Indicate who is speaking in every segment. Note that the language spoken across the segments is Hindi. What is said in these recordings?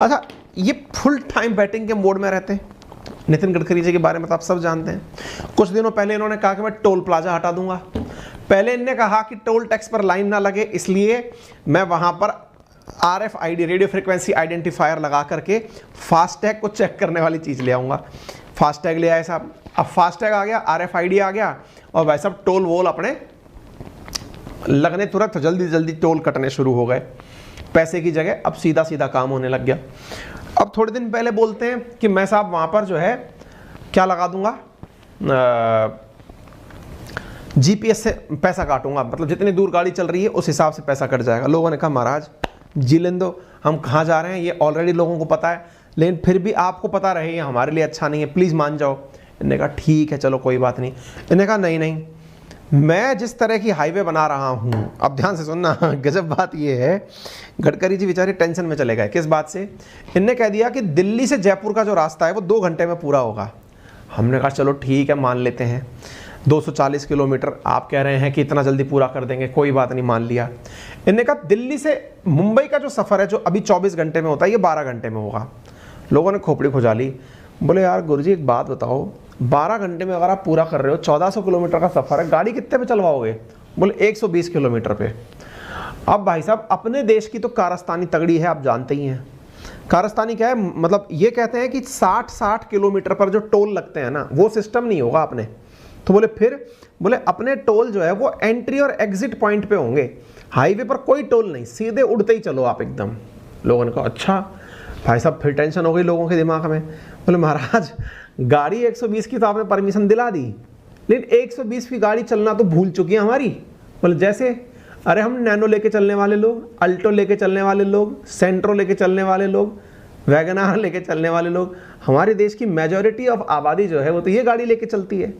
Speaker 1: अच्छा, ये फुल टाइम बैटिंग के मोड में रहते हैं। नितिन गडकरी जी के बारे में तो आप सब जानते हैं। कुछ दिनों पहले इन्होंने कहा कि मैं टोल प्लाजा हटा दूंगा। पहले इन्होंने कहा कि टोल टैक्स पर लाइन ना लगे, इसलिए मैं वहां पर RFID रेडियो फ्रिक्वेंसी आइडेंटिफायर लगा करके फास्टैग को चेक करने वाली चीज ले आऊंगा। फास्टैग ले आए साहब, अब फास्टैग आ गया, RFID आ गया, और भाई साहब टोल वोल अपने लगने तुरंत जल्दी जल्दी टोल कटने शुरू हो गए। पैसे की जगह अब सीधा सीधा काम होने लग गया। अब थोड़े दिन पहले बोलते हैं कि मैं साहब वहां पर जो है क्या लगा दूंगा, GPS से पैसा काटूंगा, मतलब जितनी दूर गाड़ी चल रही है उस हिसाब से पैसा कट जाएगा। लोगों ने कहा महाराज जी लेने दो, हम कहाँ जा रहे हैं ये ऑलरेडी लोगों को पता है, लेकिन फिर भी आपको पता रहे ये हमारे लिए अच्छा नहीं है, प्लीज़ मान जाओ। इन्होंने कहा ठीक है चलो कोई बात नहीं। इन्होंने कहा नहीं नहीं, मैं जिस तरह की हाईवे बना रहा हूं, अब ध्यान से सुनना, गजब बात यह है, गडकरी जी बेचारे टेंशन में चले गए। किस बात से? इनने कह दिया कि दिल्ली से जयपुर का जो रास्ता है वो 2 घंटे में पूरा होगा। हमने कहा चलो ठीक है मान लेते हैं, 240 किलोमीटर आप कह रहे हैं कि इतना जल्दी पूरा कर देंगे, कोई बात नहीं मान लिया। इनने कहा दिल्ली से मुंबई का जो सफ़र है जो अभी 24 घंटे में होता है ये 12 घंटे में होगा। लोगों ने खोपड़ी खुजा ली, बोले यार गुरुजी एक बात बताओ, 12 घंटे में अगर आप पूरा कर रहे हो, 1400 किलोमीटर का सफ़र है, गाड़ी कितने पे चलवाओगे? बोले 120 किलोमीटर पे। अब भाई साहब अपने देश की तो कारस्तानी तगड़ी है, आप जानते ही हैं। कारस्तानी क्या है, मतलब ये कहते हैं कि 60 किलोमीटर पर जो टोल लगते हैं ना, वो सिस्टम नहीं होगा अपने। तो बोले फिर? बोले अपने टोल जो है वो एंट्री और एग्जिट पॉइंट पे होंगे, हाईवे पर कोई टोल नहीं, सीधे उड़ते ही चलो आप एकदम। लोगों ने कहा अच्छा भाई साहब, फिर टेंशन हो गई लोगों के दिमाग में। बोले महाराज गाड़ी 120 की तो आपने परमिशन दिला दी, लेकिन 120 की गाड़ी चलना तो भूल चुकी है हमारी। बोले जैसे? अरे हम नैनो लेके चलने वाले लोग, अल्टो लेके चलने वाले लोग, सेंट्रो लेके चलने वाले लोग, वैगनार लेके चलने वाले लोग, हमारे देश की मेजॉरिटी ऑफ आबादी जो है वो तो ये गाड़ी लेके चलती है।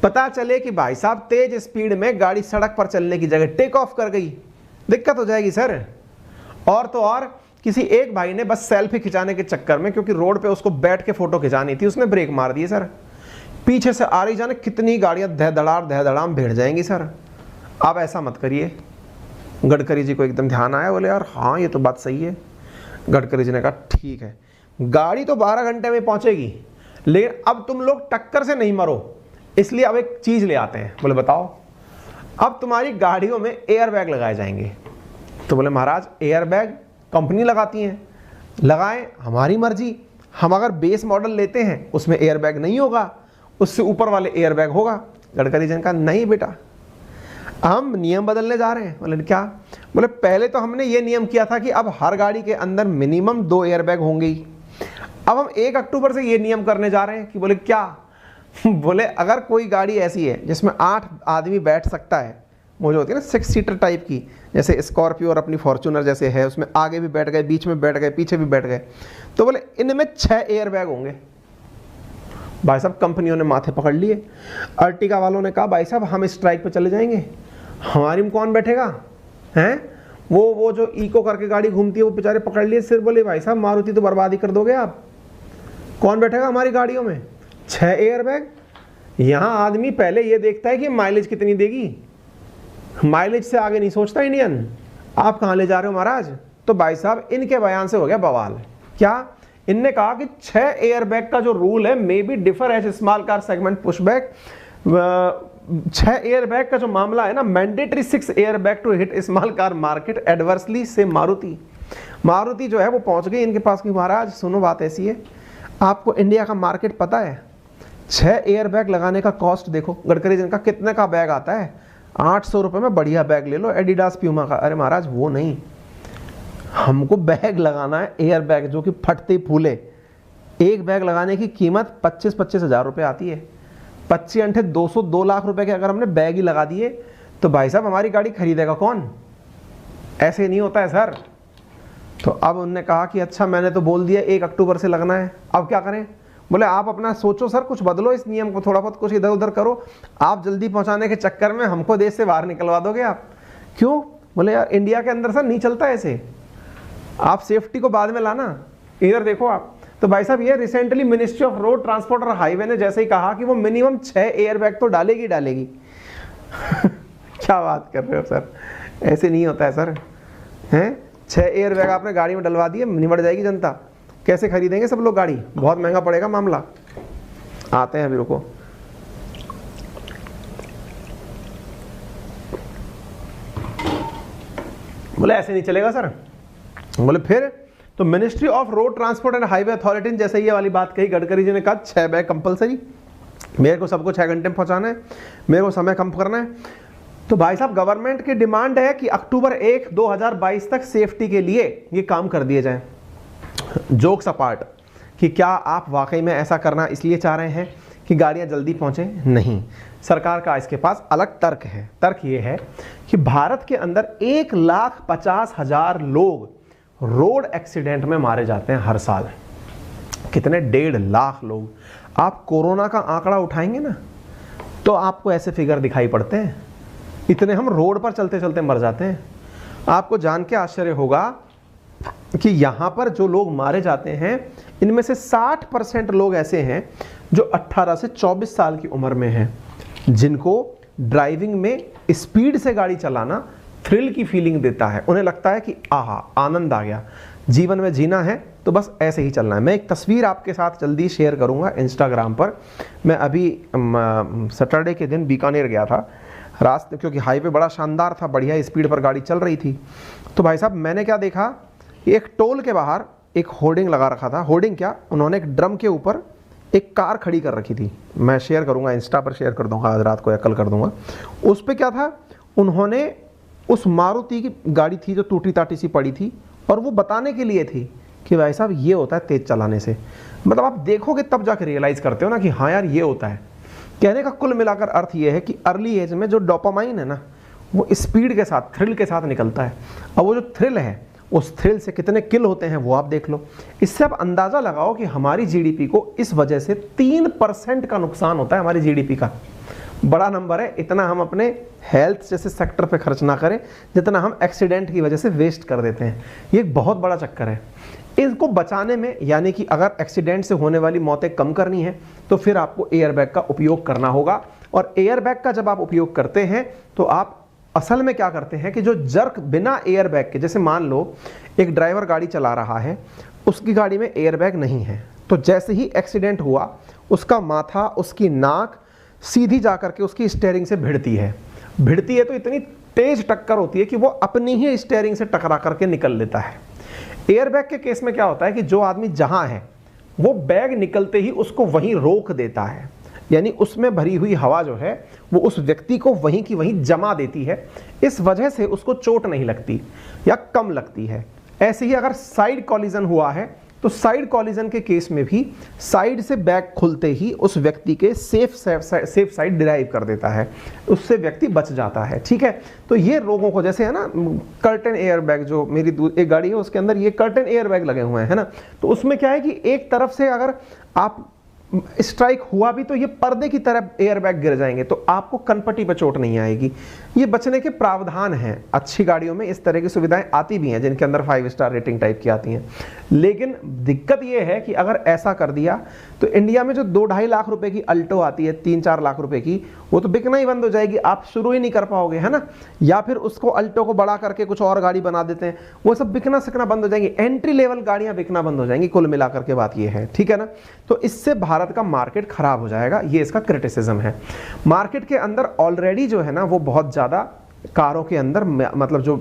Speaker 1: पता चले कि भाई साहब तेज स्पीड में गाड़ी सड़क पर चलने की जगह टेक ऑफ कर गई, दिक्कत हो जाएगी सर। और तो और किसी एक भाई ने बस सेल्फी खिंचाने के चक्कर में, क्योंकि रोड पे उसको बैठ के फोटो खिंचानी थी, उसने ब्रेक मार दिए सर। पीछे से आ रही जाने कितनी गाड़ियां दहधड़ाम भिड़ जाएंगी सर। आप ऐसा मत करिए। गडकरी जी को एकदम ध्यान आया, बोले यार हाँ ये तो बात सही है। गडकरी जी ने कहा ठीक है, गाड़ी तो 12 घंटे में पहुंचेगी, लेकिन अब तुम लोग टक्कर से नहीं मरो, इसलिए अब एक चीज ले आते हैं। बोले बताओ? अब तुम्हारी गाड़ियों में एयर बैग लगाए जाएंगे। तो बोले महाराज एयर बैग कंपनी लगाती हैं, लगाएं, हमारी मर्जी। हम अगर बेस मॉडल लेते हैं उसमें एयर बैग नहीं होगा, उससे ऊपर वाले एयर बैग होगा। गडकरी जी ने कहा नहीं बेटा, हम नियम बदलने जा रहे हैं। बोले क्या? बोले पहले तो हमने ये नियम किया था कि अब हर गाड़ी के अंदर मिनिमम 2 एयर बैग होंगे ही, अब हम 1 अक्टूबर से ये नियम करने जा रहे हैं कि बोले क्या? बोले अगर कोई गाड़ी ऐसी है जिसमें 8 आदमी बैठ सकता है, वो जो होती है ना 6 सीटर टाइप की, जैसे स्कॉर्पियो और अपनी फॉर्च्यूनर जैसे है, उसमें आगे भी बैठ गए, बीच में बैठ गए, पीछे भी बैठ गए, तो बोले इनमें 6 एयर बैग होंगे। भाई साहब कंपनियों ने माथे पकड़ लिए। अर्टिगा वालों ने कहा भाई साहब हम स्ट्राइक पे चले जाएंगे, हमारी में कौन बैठेगा हैं? वो जो इको करके गाड़ी घूमती है वो बेचारे पकड़ लिए सिर। बोले भाई साहब मारुति तो बर्बादी कर दोगे आप, कौन बैठेगा हमारी गाड़ियों में? 6 एयर बैग। यहाँ आदमी पहले ये देखता है कि माइलेज कितनी देगी, माइलेज से आगे नहीं सोचता इंडियन। आप कहाँ ले जा रहे हो महाराज? तो भाई साहब इनके बयान से हो गया बवाल। क्या? इनने कहा कि 6 एयर बैग का जो रूल है may be differ as small car segment pushback. 6 air bag का जो मामला है ना, mandatory 6 air bag to hit small car market adversely से मारुति जो है वो पहुंच गई इनके पास कि महाराज सुनो बात ऐसी है, आपको इंडिया का मार्केट पता है? 6 एयर बैग लगाने का कॉस्ट देखो। गडकरी जी का कितने का बैग आता है? 800 रुपये में बढ़िया बैग ले लो एडिडास प्यूमा का। अरे महाराज वो नहीं, हमको बैग लगाना है एयर बैग जो कि फटते फूले। एक बैग लगाने की कीमत 25-25 हज़ार रुपये आती है। 25 अंठे 202 लाख रुपए के अगर हमने बैग ही लगा दिए तो भाई साहब हमारी गाड़ी खरीदेगा कौन? ऐसे नहीं होता है सर। तो अब उन्होंने कहा कि अच्छा मैंने तो बोल दिया 1 अक्टूबर से लगना है, अब क्या करें? बोले आप अपना सोचो सर, कुछ बदलो इस नियम को, थोड़ा बहुत कुछ इधर उधर करो। आप जल्दी पहुंचाने के चक्कर में हमको देश से बाहर निकलवा दोगे आप। क्यों? बोले यार इंडिया के अंदर सर नहीं चलता ऐसे, आप सेफ्टी को बाद में लाना। इधर देखो आप। तो भाई साहब ये recently ministry of road transport और हाईवे ने जैसे ही कहा कि वो मिनिमम 6 एयर बैग तो डालेगी क्या बात कर रहे हो सर, ऐसे नहीं होता है सर। हैं 6 एयर बैग आपने गाड़ी में डलवा दिए, निमट जाएगी जनता। कैसे खरीदेंगे सब लोग गाड़ी, बहुत महंगा पड़ेगा मामला। आते हैं अभी, रुको। बोले ऐसे नहीं चलेगा सर। बोले फिर? तो ministry of road transport and highway authority ने जैसे ये वाली बात कही, गडकरी जी ने कहा 6 बैग कंपलसरी, मेरे को सबको 6 घंटे में पहुंचाना है, मेरे को समय कम करना है। तो भाई साहब गवर्नमेंट की डिमांड है कि अक्टूबर 1, 2022 तक सेफ्टी के लिए ये काम कर दिए जाए। जोक्स अपार्ट, कि क्या आप वाकई में ऐसा करना इसलिए चाह रहे हैं कि गाड़ियां जल्दी पहुंचे? नहीं, सरकार का इसके पास अलग तर्क है। तर्क ये है कि भारत के अंदर 1,50,000 लोग रोड एक्सीडेंट में मारे जाते हैं हर साल। कितने? 1.5 लाख लोग। आप कोरोना का आंकड़ा उठाएंगे ना तो आपको ऐसे फिगर दिखाई पड़ते हैं। इतने हम रोड पर चलते चलते मर जाते हैं। आपको जान के आश्चर्य होगा कि यहाँ पर जो लोग मारे जाते हैं इनमें से 60% लोग ऐसे हैं जो 18 से 24 साल की उम्र में हैं, जिनको ड्राइविंग में स्पीड से गाड़ी चलाना थ्रिल की फीलिंग देता है। उन्हें लगता है कि आहा, आनंद आ गया, जीवन में जीना है तो बस ऐसे ही चलना है। मैं एक तस्वीर आपके साथ जल्दी शेयर करूंगा इंस्टाग्राम पर। मैं अभी सैटरडे के दिन बीकानेर गया था रास्ते, क्योंकि हाईवे बड़ा शानदार था, बढ़िया स्पीड पर गाड़ी चल रही थी। तो भाई साहब मैंने क्या देखा, एक टोल के बाहर एक होर्डिंग लगा रखा था। होर्डिंग क्या, उन्होंने एक ड्रम के ऊपर एक कार खड़ी कर रखी थी। मैं शेयर करूंगा, इंस्टा पर शेयर कर दूंगा, आज रात को या कल कर दूंगा। उस पर क्या था, उन्होंने उस मारुति की गाड़ी थी जो टूटी टाटी सी पड़ी थी, और वो बताने के लिए थी कि भाई साहब ये होता है तेज चलाने से। मतलब आप देखोगे तब जाकर रियलाइज करते हो ना कि हाँ यार ये होता है। कहने का कुल मिलाकर अर्थ ये है कि अर्ली एज में जो डोपामाइन है ना, वो स्पीड के साथ, थ्रिल के साथ निकलता है। अब वो जो थ्रिल है, उस थ्रिल से कितने किल होते हैं वो आप देख लो। इससे आप अंदाजा लगाओ कि हमारी जीडीपी को इस वजह से 3% का नुकसान होता है। हमारी जीडीपी का बड़ा नंबर है। इतना हम अपने हेल्थ जैसे सेक्टर पे खर्च ना करें जितना हम एक्सीडेंट की वजह से वेस्ट कर देते हैं। ये एक बहुत बड़ा चक्कर है। इसको बचाने में, यानी कि अगर एक्सीडेंट से होने वाली मौतें कम करनी है तो फिर आपको एयरबैग का उपयोग करना होगा। और एयरबैग का जब आप उपयोग करते हैं तो आप असल में क्या करते हैं कि जो जर्क बिना एयरबैग के, जैसे मान लो एक ड्राइवर गाड़ी चला रहा है, उसकी गाड़ी में एयरबैग नहीं है, तो जैसे ही एक्सीडेंट हुआ उसका माथा, उसकी नाक सीधी जाकर के उसकी स्टीयरिंग से भिड़ती है। भिड़ती है तो इतनी तेज टक्कर होती है कि वो अपनी ही स्टीयरिंग से टकरा करके निकल लेता है। एयरबैग के केस में क्या होता है कि जो आदमी जहां है वो बैग निकलते ही उसको वहीं रोक देता है, यानी उसमें भरी हुई हवा जो है वो उस व्यक्ति को वहीं की वहीं जमा देती है। इस वजह से उसको चोट नहीं लगती या कम लगती है। ऐसे ही अगर साइड कॉलिजन हुआ है तो साइड कॉलिजन के केस में भी साइड से बैग खुलते ही उस व्यक्ति के सेफ साइड डिराइव कर देता है, उससे व्यक्ति बच जाता है। ठीक है, तो ये लोगों को, जैसे है ना कर्टन एयर बैग, जो मेरी एक गाड़ी है उसके अंदर ये कर्टन एयर बैग लगे हुए हैं, है ना, तो उसमें क्या है कि एक तरफ से अगर आप स्ट्राइक हुआ भी तो ये पर्दे की तरफ एयरबैग गिर जाएंगे, तो आपको कनपट्टी पर चोट नहीं आएगी। ये बचने के प्रावधान हैं। अच्छी गाड़ियों में इस तरह की सुविधाएं आती भी हैं जिनके अंदर 5 स्टार रेटिंग टाइप की आती हैं। लेकिन दिक्कत ये है कि अगर ऐसा कर दिया तो इंडिया में जो 2-2.5 लाख रुपए की अल्टो आती है, 3-4 लाख रुपए की, वो तो बिकना ही बंद हो जाएगी। आप शुरू ही नहीं कर पाओगे, है ना। या फिर उसको अल्टो को बड़ा करके कुछ और गाड़ी बना देते हैं, वो सब बिकना सिकना बंद हो जाएंगी। एंट्री लेवल गाड़ियां बिकना बंद हो जाएंगी। कुल मिलाकर के बात ये है, ठीक है ना। तो इससे भारत का मार्केट खराब हो जाएगा, ये इसका क्रिटिसिज्म है। मार्केट के अंदर ऑलरेडी जो है ना वो बहुत ज़्यादा कारों के अंदर मतलब जो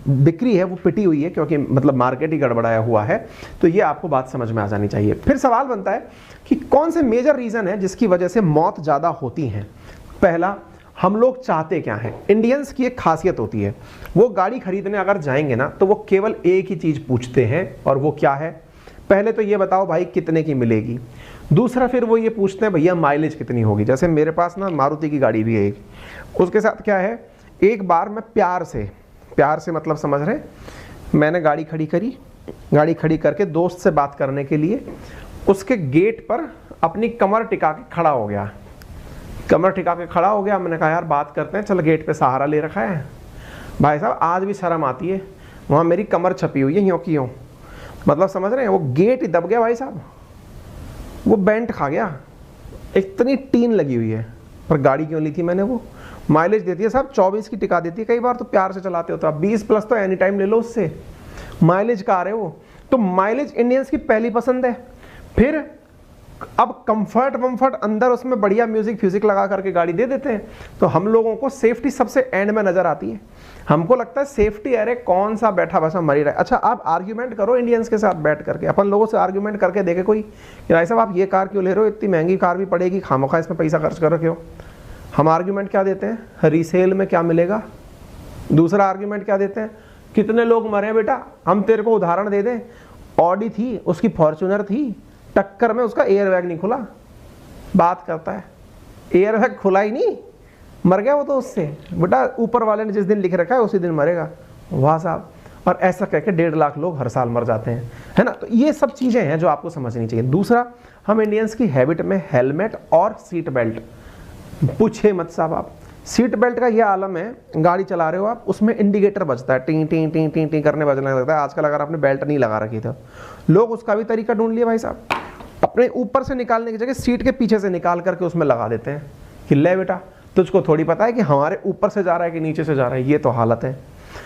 Speaker 1: बिक्री है वो पिटी हुई है, क्योंकि मतलब मार्केट ही गड़बड़ाया हुआ है। तो ये आपको बात समझ में आ जानी चाहिए। फिर सवाल बनता है कि कौन से मेजर रीज़न है जिसकी वजह से मौत ज़्यादा होती हैं। पहला, हम लोग चाहते क्या हैं। इंडियंस की एक खासियत होती है, वो गाड़ी खरीदने अगर जाएंगे ना तो वो केवल एक ही चीज़ पूछते हैं, और वो क्या है, पहले तो ये बताओ भाई कितने की मिलेगी। दूसरा फिर वो ये पूछते हैं भैया माइलेज कितनी होगी। जैसे मेरे पास ना मारुति की गाड़ी भी है एक, उसके साथ क्या है, एक बार मैं प्यार से मतलब समझ रहे, मैंने गाड़ी खड़ी करी, गाड़ी खड़ी करके दोस्त से बात करने के लिए उसके गेट पर अपनी कमर टिका के खड़ा हो गया। मैंने कहा यार बात करते हैं, चल गेट पे सहारा ले रखा है। भाई साहब आज भी शर्म आती है, वहाँ मेरी कमर छपी हुई है यूँ की यूँ, मतलब समझ रहे हैं। वो गेट ही दब गया भाई साहब, वो बेंट खा गया। इतनी टीन लगी हुई है, पर गाड़ी क्यों ली थी मैंने, वो माइलेज देती है साहब 24 की टिका देती है। कई बार तो प्यार से चलाते हो तो आप 20 प्लस तो एनी टाइम ले लो उससे, माइलेज कार है वो। तो माइलेज इंडियंस की पहली पसंद है। फिर अब कंफर्ट वम्फर्ट अंदर उसमें बढ़िया म्यूजिक फ्यूजिक लगा करके गाड़ी दे देते हैं। तो हम लोगों को सेफ्टी सबसे एंड में नजर आती है। हमको लगता है सेफ्टी, अरे कौन सा बैठा बसा मरी रहा है। अच्छा आप आर्ग्यूमेंट करो इंडियंस के साथ बैठ करके, अपन लोगों से आर्ग्यूमेंट करके देखे कोई कि भाई साहब आप ये कार क्यों ले रहे हो, इतनी महंगी कार भी पड़ेगी, खामोखा इसमें पैसा खर्च कर रखे हो। हम आर्ग्यूमेंट क्या देते हैं, रीसेल में क्या मिलेगा। दूसरा आर्ग्यूमेंट क्या देते हैं, कितने लोग मरे बेटा। हम तेरे को उदाहरण दे दें, ऑडी थी, उसकी फॉर्च्यूनर थी, टक्कर में उसका एयरबैग नहीं खुला। बात करता है एयरबैग खुला ही नहीं, मर गया वो तो उससे। बेटा ऊपर वाले ने जिस दिन लिख रखा है उसी दिन मरेगा। वाह साहब। और ऐसा कह के 1.5 लाख लोग हर साल मर जाते हैं, है ना। तो ये सब चीज़ें हैं जो आपको समझनी चाहिए। दूसरा, हम इंडियंस की हैबिट में हेलमेट और सीट बेल्ट, पूछे मत साहब आप। सीट बेल्ट का ये आलम है, गाड़ी चला रहे हो आप, उसमें इंडिकेटर बजता है, T T T T T करने बजने लगता है। आजकल अगर आपने बेल्ट नहीं लगा रखी तो लोग उसका भी तरीका ढूंढ लिए भाई साहब, अपने ऊपर से निकालने की जगह सीट के पीछे से निकाल करके उसमें लगा देते हैं कि ले बेटा तुझको थोड़ी पता है कि हमारे ऊपर से जा रहा है कि नीचे से जा रहा है। ये तो हालत है।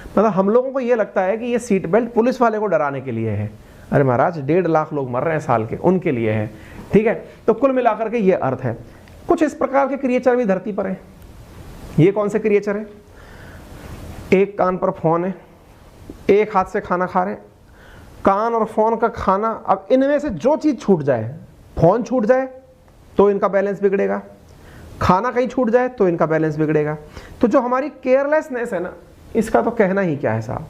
Speaker 1: मतलब हम लोगों को ये लगता है कि ये सीट बेल्ट पुलिस वाले को डराने के लिए है। अरे महाराज 1.5 लाख लोग मर रहे हैं साल के, उनके लिए है। ठीक है, तो कुल मिलाकर के ये अर्थ है। कुछ इस प्रकार के क्रिएचर भी धरती पर हैं। ये कौन से क्रिएचर है, एक कान पर फोन है, एक हाथ से खाना खा रहे हैं, कान और फोन का खाना। अब इनमें से जो चीज छूट जाए, फोन छूट जाए तो इनका बैलेंस बिगड़ेगा, खाना कहीं छूट जाए तो इनका बैलेंस बिगड़ेगा। तो जो हमारी केयरलेसनेस है ना, इसका तो कहना ही क्या है साहब।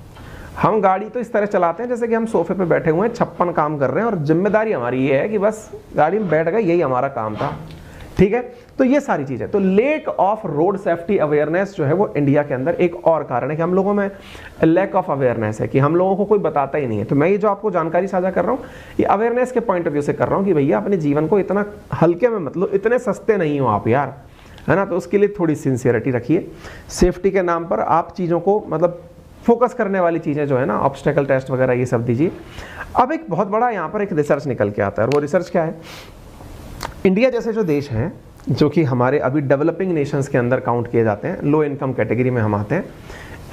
Speaker 1: हम गाड़ी तो इस तरह चलाते हैं जैसे कि हम सोफे पे बैठे हुए हैं, 56 काम कर रहे हैं और जिम्मेदारी हमारी ये है कि बस गाड़ी में बैठ गए, यही हमारा काम था। ठीक है, तो ये सारी चीजें। तो lake of road safety awareness जो है वो इंडिया के अंदर एक और कारण है कि हम लोगों में लैक ऑफ अवेयरनेस है, कि हम लोगों को कोई बताता ही नहीं है। तो मैं ये जो आपको जानकारी साझा कर रहा हूँ, ये अवेयरनेस के पॉइंट ऑफ व्यू से कर रहा हूँ कि भैया अपने जीवन को इतना हल्के में मतलब इतने सस्ते नहीं हो आप यार, है ना। तो उसके लिए थोड़ी सिंसियरिटी रखिए। सेफ्टी के नाम पर आप चीज़ों को मतलब फोकस करने वाली चीज़ें जो है ना, ऑब्स्टेकल टेस्ट वगैरह ये सब दीजिए। अब एक बहुत बड़ा यहाँ पर एक रिसर्च निकल के आता है, और वो रिसर्च क्या है, इंडिया जैसे जो देश हैं जो कि हमारे अभी डेवलपिंग नेशंस के अंदर काउंट किए जाते हैं, लो इनकम कैटेगरी में हम आते हैं,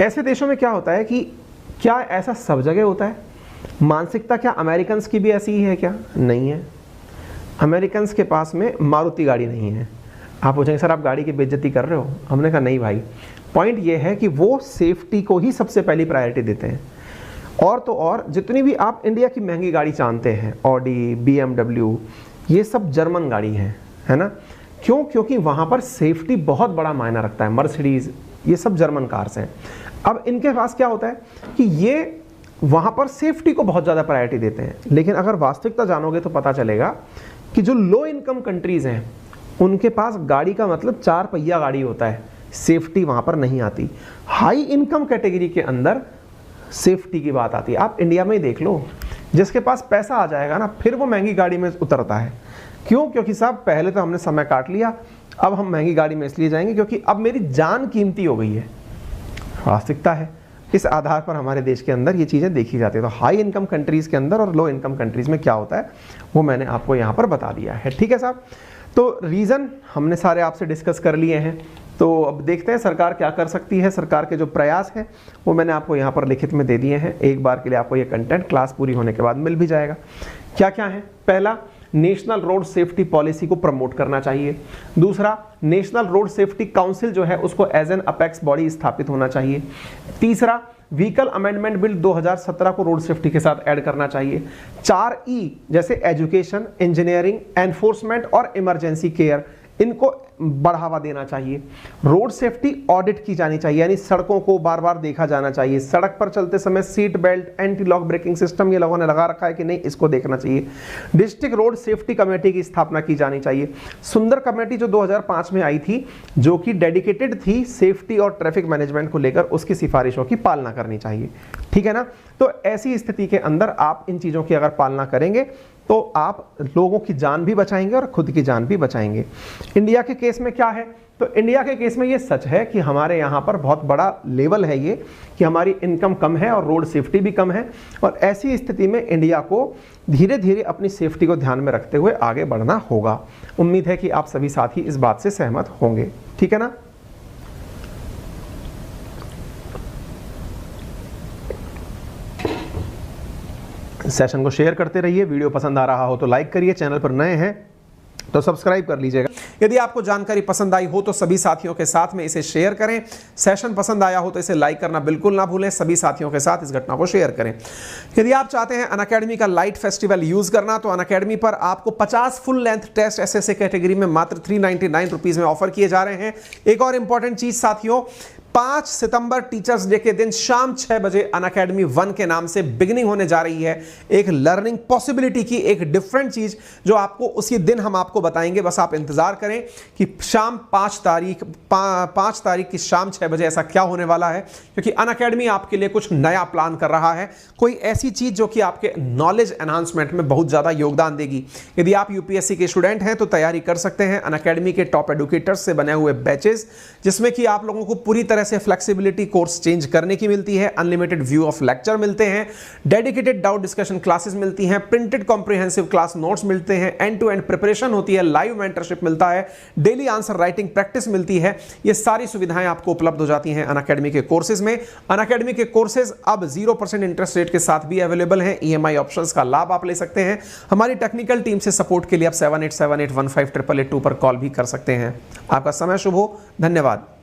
Speaker 1: ऐसे देशों में क्या होता है कि क्या ऐसा सब जगह होता है? मानसिकता क्या अमेरिकन्स की भी ऐसी ही है क्या? नहीं है। अमेरिकन्स के पास में मारुति गाड़ी नहीं है। आप पूछेंगे सर आप गाड़ी की बेइज्जती कर रहे हो, हमने कहा नहीं भाई, पॉइंट ये है कि वो सेफ्टी को ही सबसे पहली प्रायोरिटी देते हैं। और तो और जितनी भी आप इंडिया की महंगी गाड़ी जानते हैं, ऑडी, BMW, ये सब जर्मन गाड़ी है ना। क्यों? क्योंकि वहाँ पर सेफ्टी बहुत बड़ा मायना रखता है। मर्सिडीज, ये सब जर्मन कार्स हैं। अब इनके पास क्या होता है कि ये वहाँ पर सेफ्टी को बहुत ज़्यादा प्रायोरिटी देते हैं। लेकिन अगर वास्तविकता जानोगे तो पता चलेगा कि जो लो इनकम कंट्रीज़ हैं उनके पास गाड़ी का मतलब 4 पहिया गाड़ी होता है, सेफ्टी वहाँ पर नहीं आती। हाई इनकम कैटेगरी के अंदर सेफ्टी की बात आती है। आप इंडिया में ही देख लो, जिसके पास पैसा आ जाएगा ना फिर वो महंगी गाड़ी में उतरता है। क्यों? क्योंकि साहब पहले तो हमने समय काट लिया, अब हम महंगी गाड़ी में इसलिए जाएंगे क्योंकि अब मेरी जान कीमती हो गई है। वास्तविकता है, इस आधार पर हमारे देश के अंदर ये चीज़ें देखी जाती है। तो हाई इनकम कंट्रीज़ के अंदर और लो इनकम कंट्रीज़ में क्या होता है वो मैंने आपको यहाँ पर बता दिया है। ठीक है साहब, तो रीज़न हमने सारे आपसे डिस्कस कर लिए हैं। तो अब देखते हैं सरकार क्या कर सकती है। सरकार के जो प्रयास हैं वो मैंने आपको यहाँ पर लिखित में दे दिए हैं। एक बार के लिए आपको ये कंटेंट क्लास पूरी होने के बाद मिल भी जाएगा। क्या क्या है? पहला, नेशनल रोड सेफ्टी पॉलिसी को प्रमोट करना चाहिए। दूसरा, नेशनल रोड सेफ्टी काउंसिल जो है उसको एज एन अपेक्स बॉडी स्थापित होना चाहिए। तीसरा, व्हीकल अमेंडमेंट बिल 2017 को रोड सेफ्टी के साथ ऐड करना चाहिए। 4E जैसे एजुकेशन, इंजीनियरिंग, एनफोर्समेंट और इमरजेंसी केयर, इनको बढ़ावा देना चाहिए। रोड सेफ्टी ऑडिट की जानी चाहिए, यानी सड़कों को बार बार देखा जाना चाहिए। सड़क पर चलते समय seat belt, anti lock braking system ये लोगों ने लगा रखा है कि नहीं, इसको देखना चाहिए। डिस्ट्रिक्ट रोड सेफ्टी कमेटी की स्थापना की जानी चाहिए। सुंदर कमेटी जो 2005 में आई थी, जो कि डेडिकेटेड थी सेफ्टी और ट्रैफिक मैनेजमेंट को लेकर, उसकी सिफारिशों की पालना करनी चाहिए। ठीक है ना। तो ऐसी स्थिति के अंदर आप इन चीज़ों की अगर पालना करेंगे तो आप लोगों की जान भी बचाएंगे और खुद की जान भी बचाएंगे। इंडिया के केस में क्या है? तो इंडिया के केस में ये सच है कि हमारे यहाँ पर बहुत बड़ा लेवल है ये, कि हमारी इनकम कम है और रोड सेफ्टी भी कम है। और ऐसी स्थिति में इंडिया को धीरे धीरे अपनी सेफ्टी को ध्यान में रखते हुए आगे बढ़ना होगा। उम्मीद है कि आप सभी साथी इस बात से सहमत होंगे। ठीक है ना। सेशन को शेयर करते रहिए, वीडियो पसंद आ रहा हो तो लाइक करिए, चैनल पर नए हैं तो सब्सक्राइब कर लीजिएगा। यदि आपको जानकारी पसंद आई हो तो सभी साथियों के साथ में इसे शेयर करें। सेशन पसंद आया हो तो इसे लाइक करना बिल्कुल ना भूलें, सभी साथियों के साथ इस घटना को शेयर करें। यदि आप चाहते हैं अनअकैडमी का लाइट फेस्टिवल यूज करना तो अनअकैडमी पर आपको 50 full length test SSC category में मात्र 399 रुपीज में ऑफर किए जा रहे हैं। एक और इंपॉर्टेंट चीज साथियों, 5 सितंबर टीचर्स डे के दिन शाम 6 बजे अनअकैडमी 1 के नाम से बिगिनिंग होने जा रही है, एक लर्निंग पॉसिबिलिटी की एक डिफरेंट चीज जो आपको उसी दिन हम आपको बताएंगे। बस आप इंतजार करें कि शाम 5 तारीख की शाम 6 बजे ऐसा क्या होने वाला है, क्योंकि अनअकैडमी आपके लिए कुछ नया प्लान कर रहा है, कोई ऐसी चीज जो कि आपके नॉलेज एनहांसमेंट में बहुत ज्यादा योगदान देगी। यदि आप यूपीएससी के स्टूडेंट हैं तो तैयारी कर सकते हैं अनअकैडमी के टॉप एडुकेटर्स से बने हुए बैचेस, जिसमें कि आप लोगों को पूरी तरह से फ्लेक्सिबिलिटी कोर्स चेंज करने की मिलती है, अनलिमिटेड व्यू ऑफ लेक्चर मिलते हैं, डेडिकेटेड डाउट डिस्कशन क्लासेस मिलती हैं, प्रिंटेड कॉम्प्रिहेंसिव क्लास नोट्स मिलते हैं, एंड टू एंड प्रिपरेशन होती है, लाइव मेंटरशिप मिलता है, डेली आंसर राइटिंग प्रैक्टिस मिलती है। ये सारी सुविधाएं आपको उपलब्ध हो जाती हैं अनअकैडमी के कोर्सेज में। अनअकैडमी के कोर्सेज अब 0% इंटरेस्ट रेट के साथ भी अवेलेबल हैं। ईएमआई ऑप्शंस का लाभ आप ले सकते हैं। हमारी टेक्निकल टीम से सपोर्ट के लिए आप 7878158882 पर कॉल भी कर सकते हैं। आपका समय शुभ हो। धन्यवाद।